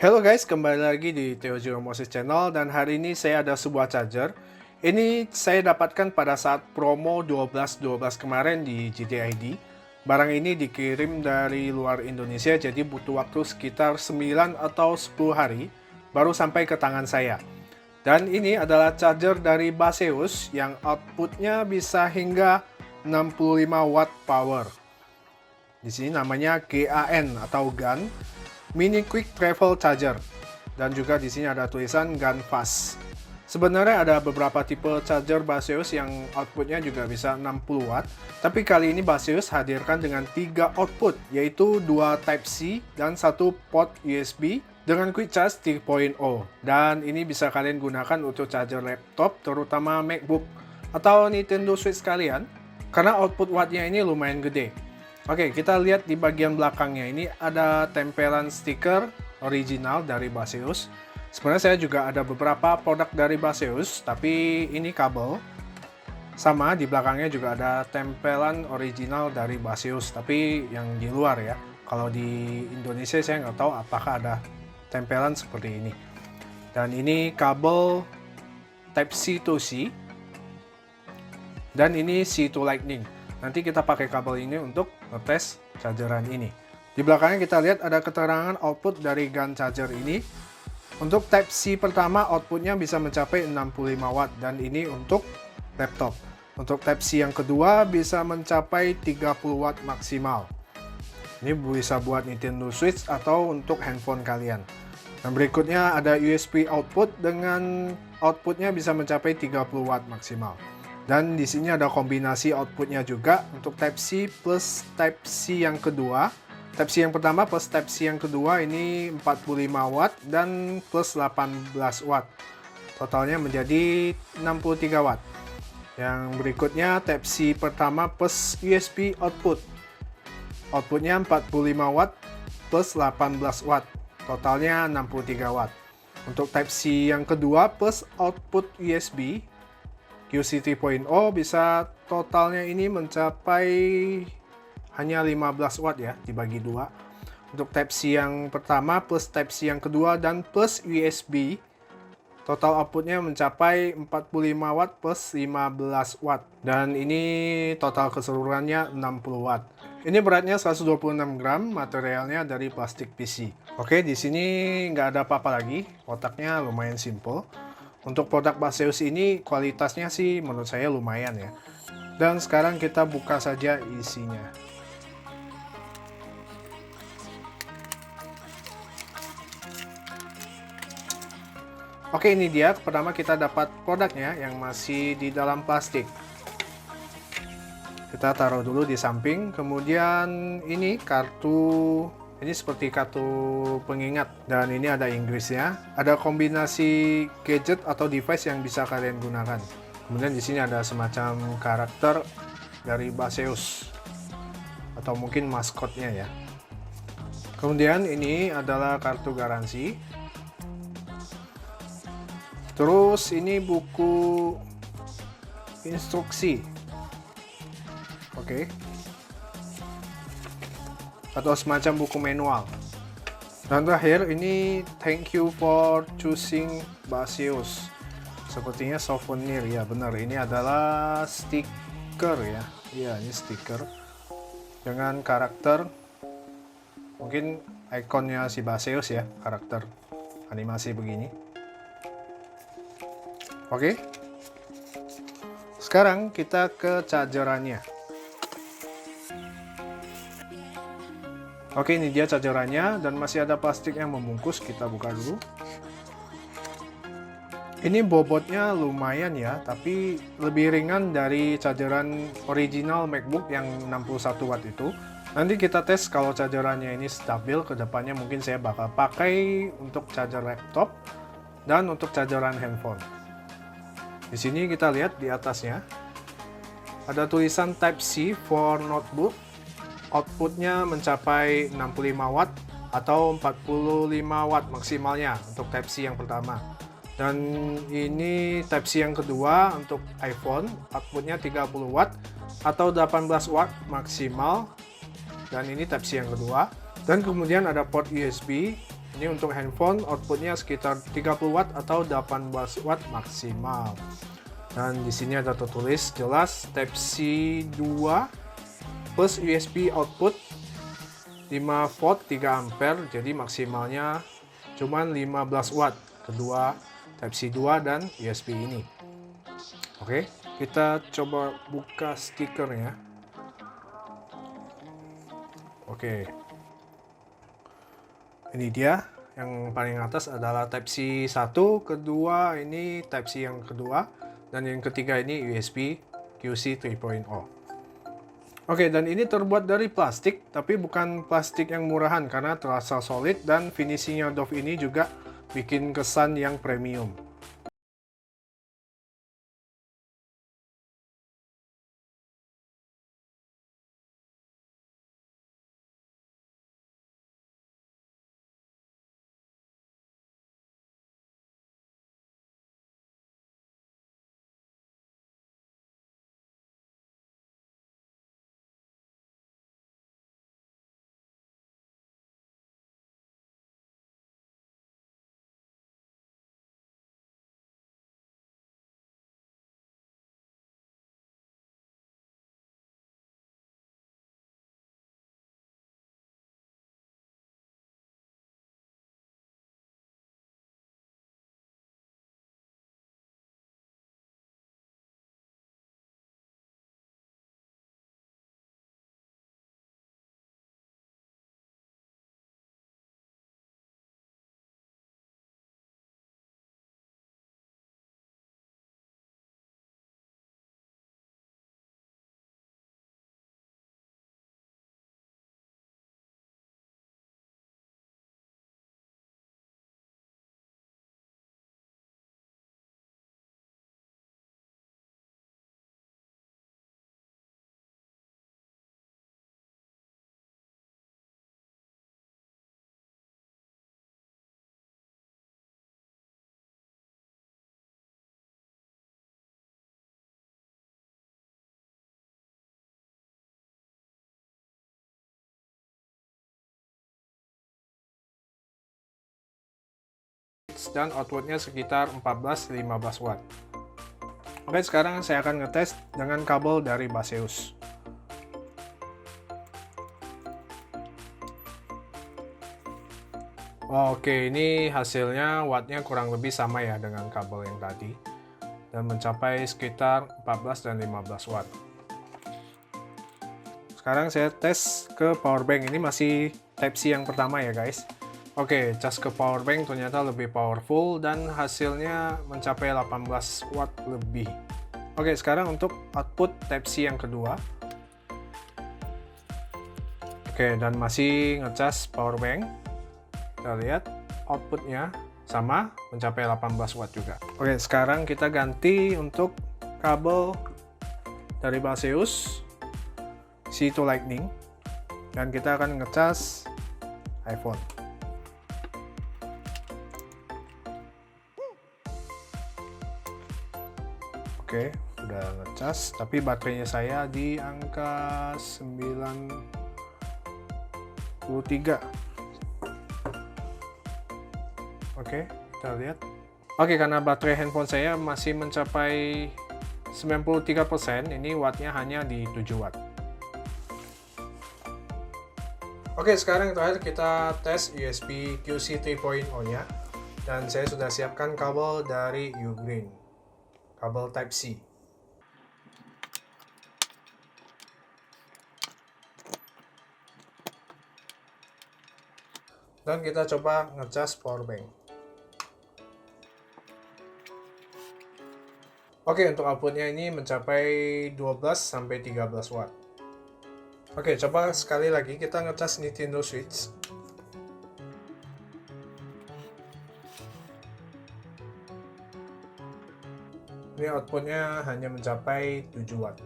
Halo guys, kembali lagi di Theo Moses Channel dan hari ini saya ada sebuah charger. Ini saya dapatkan pada saat promo 12.12 kemarin di GTID. Barang ini dikirim dari luar Indonesia, jadi butuh waktu sekitar 9 atau 10 hari baru sampai ke tangan saya. Dan ini adalah charger dari Baseus yang outputnya bisa hingga 65 watt power. Di sini namanya GAN atau GAN, Mini Quick Travel Charger, dan juga di sini ada tulisan GAN Fast. Sebenarnya ada beberapa tipe charger Baseus yang outputnya juga bisa 60 watt, tapi kali ini Baseus hadirkan dengan 3 output, yaitu 2 Type-C dan 1 port USB dengan Quick Charge 3.0. Dan ini bisa kalian gunakan untuk charger laptop, terutama MacBook atau Nintendo Switch kalian, karena output wattnya ini lumayan gede. Oke, kita lihat di bagian belakangnya ini ada tempelan stiker original dari Baseus. Sebenarnya saya juga ada beberapa produk dari Baseus, tapi ini kabel. Sama, di belakangnya juga ada tempelan original dari Baseus, tapi yang di luar ya. Kalau di Indonesia saya nggak tahu apakah ada tempelan seperti ini. Dan ini kabel Type-C to C. Dan ini C to Lightning. Nanti kita pakai kabel ini untuk ngetes chargeran ini. Di belakangnya kita lihat ada keterangan output dari GAN charger ini. Untuk Type-C pertama outputnya bisa mencapai 65 watt dan ini untuk laptop. Untuk Type-C yang kedua bisa mencapai 30 watt maksimal. Ini bisa buat Nintendo Switch atau untuk handphone kalian. Dan berikutnya ada USB output dengan outputnya bisa mencapai 30 watt maksimal. Dan di sini ada kombinasi outputnya juga untuk Type-C plus Type-C yang kedua. Type-C yang pertama plus Type-C yang kedua ini 45 watt dan plus 18 watt. Totalnya menjadi 63 watt. Yang berikutnya Type-C pertama plus USB output. Outputnya 45 watt plus 18 watt. Totalnya 63 watt. Untuk Type-C yang kedua plus output USB QC 3.0 bisa totalnya ini mencapai hanya 15 watt ya, dibagi dua. Untuk Type-C yang pertama plus Type-C yang kedua dan plus USB, total outputnya mencapai 45 watt plus 15 watt. Dan ini total keseluruhannya 60 watt. Ini beratnya 126 gram, materialnya dari plastik PC. Oke, di sini nggak ada apa-apa lagi, kotaknya lumayan simple. Untuk produk Baseus ini kualitasnya sih menurut saya lumayan ya. Dan sekarang kita buka saja isinya. Oke, ini dia. Pertama kita dapat produknya yang masih di dalam plastik. Kita taruh dulu di samping. Kemudian ini kartu. Ini seperti kartu pengingat dan ini ada Inggrisnya. Ada kombinasi gadget atau device yang bisa kalian gunakan. Kemudian di sini ada semacam karakter dari Baseus atau mungkin maskotnya ya. Kemudian ini adalah kartu garansi. Terus ini buku instruksi. Oke. Atau semacam buku manual. Dan terakhir ini thank you for choosing Baseus. Sepertinya souvenir ya, benar, ini adalah stiker ya. Iya, ini stiker dengan karakter mungkin ikonnya si Baseus ya, karakter animasi begini. Oke. Sekarang kita ke chargerannya. Oke, ini dia chargerannya dan masih ada plastik yang membungkus. Kita buka dulu. Ini bobotnya lumayan ya, tapi lebih ringan dari chargeran original MacBook yang 61 watt itu. Nanti kita tes kalau chargerannya ini stabil, kedepannya mungkin saya bakal pakai untuk charger laptop dan untuk chargeran handphone. Di sini kita lihat di atasnya ada tulisan Type-C for notebook. Outputnya mencapai 65 watt atau 45 watt maksimalnya untuk Type-C yang pertama. Dan ini Type-C yang kedua untuk iPhone, outputnya 30 watt atau 18 watt maksimal. Dan ini Type-C yang kedua. Dan kemudian ada port USB Ini untuk handphone outputnya sekitar 30 watt atau 18 watt maksimal. Dan di sini ada tertulis jelas Type-C 2 plus USB output 5 volt 3 ampere, jadi maksimalnya cuman 15 watt kedua Type-C 2 dan USB ini. Oke, kita coba buka stikernya. Oke, ini dia yang paling atas adalah Type-C 1, kedua ini Type-C yang kedua, dan yang ketiga ini USB QC 3.0. Oke, dan ini terbuat dari plastik, tapi bukan plastik yang murahan karena terasa solid, dan finishingnya Dove ini juga bikin kesan yang premium. Dan outputnya sekitar 14-15 watt. Oke, sekarang saya akan ngetes dengan kabel dari Baseus. Oke, ini hasilnya wattnya kurang lebih sama ya dengan kabel yang tadi, dan mencapai sekitar 14 dan 15 watt. Sekarang saya tes ke powerbank. Ini masih Type-C yang pertama ya guys. Oke, cas ke powerbank ternyata lebih powerful dan hasilnya mencapai 18 watt lebih. Oke, sekarang untuk output Type-C yang kedua. Oke, dan masih ngecas powerbank. Kita lihat outputnya sama, mencapai 18 watt juga. Oke, sekarang kita ganti untuk kabel dari Baseus C2 Lightning, dan kita akan ngecas iPhone. Oke, udah ngecas, tapi baterainya saya di angka 93. Oke, kita lihat. Oke, karena baterai handphone saya masih mencapai 93%, ini wattnya hanya di 7 watt. Oke, sekarang yang terakhir kita tes USB QC 3.0-nya, dan saya sudah siapkan kabel dari Ugreen, kabel Type-C. Dan kita coba ngecas powerbank. Oke, untuk outputnya ini mencapai 12-13 watt. Oke, coba sekali lagi kita ngecas Nintendo Switch. Ini outputnya hanya mencapai 7 watt.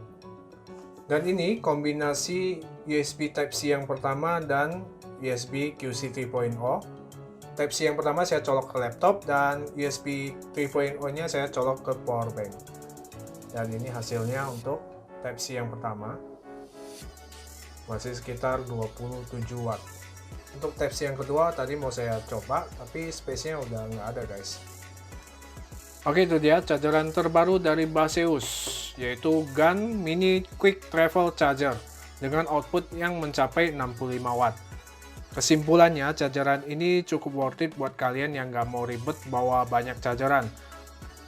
Dan ini kombinasi USB Type-C yang pertama dan USB QC 3.0. Type-C yang pertama saya colok ke laptop, dan USB 3.0-nya saya colok ke powerbank. Dan ini hasilnya untuk Type-C yang pertama. Masih sekitar 27 watt. Untuk Type-C yang kedua tadi mau saya coba, tapi space-nya udah nggak ada guys. Oke, itu dia chargeran terbaru dari Baseus, yaitu GAN Mini Quick Travel Charger dengan output yang mencapai 65 watt. Kesimpulannya, chargeran ini cukup worth it buat kalian yang nggak mau ribet bawa banyak chargeran.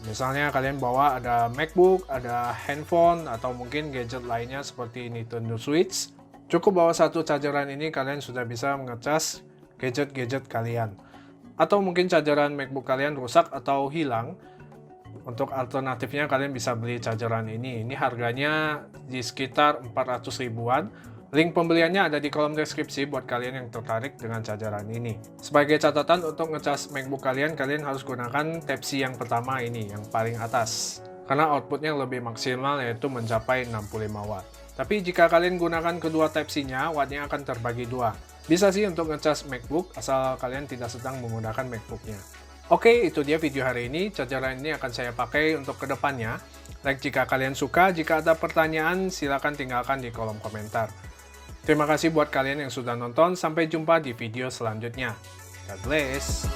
Misalnya kalian bawa ada MacBook, ada handphone, atau mungkin gadget lainnya seperti Nintendo Switch. Cukup bawa satu chargeran ini, kalian sudah bisa ngecas gadget-gadget kalian. Atau mungkin chargeran MacBook kalian rusak atau hilang. Untuk alternatifnya kalian bisa beli chargeran ini. Ini harganya di sekitar 400 ribuan. Link pembeliannya ada di kolom deskripsi buat kalian yang tertarik dengan chargeran ini. Sebagai catatan, untuk ngecas MacBook kalian harus gunakan Type-C yang pertama ini, yang paling atas. Karena outputnya lebih maksimal, yaitu mencapai 65 watt. Tapi jika kalian gunakan kedua Type-C-nya, wattnya akan terbagi dua. Bisa sih untuk ngecas MacBook, asal kalian tidak sedang menggunakan MacBook-nya. Oke, itu dia video hari ini. Chargeran ini akan saya pakai untuk kedepannya. Like jika kalian suka, jika ada pertanyaan, silakan tinggalkan di kolom komentar. Terima kasih buat kalian yang sudah nonton, sampai jumpa di video selanjutnya. God bless!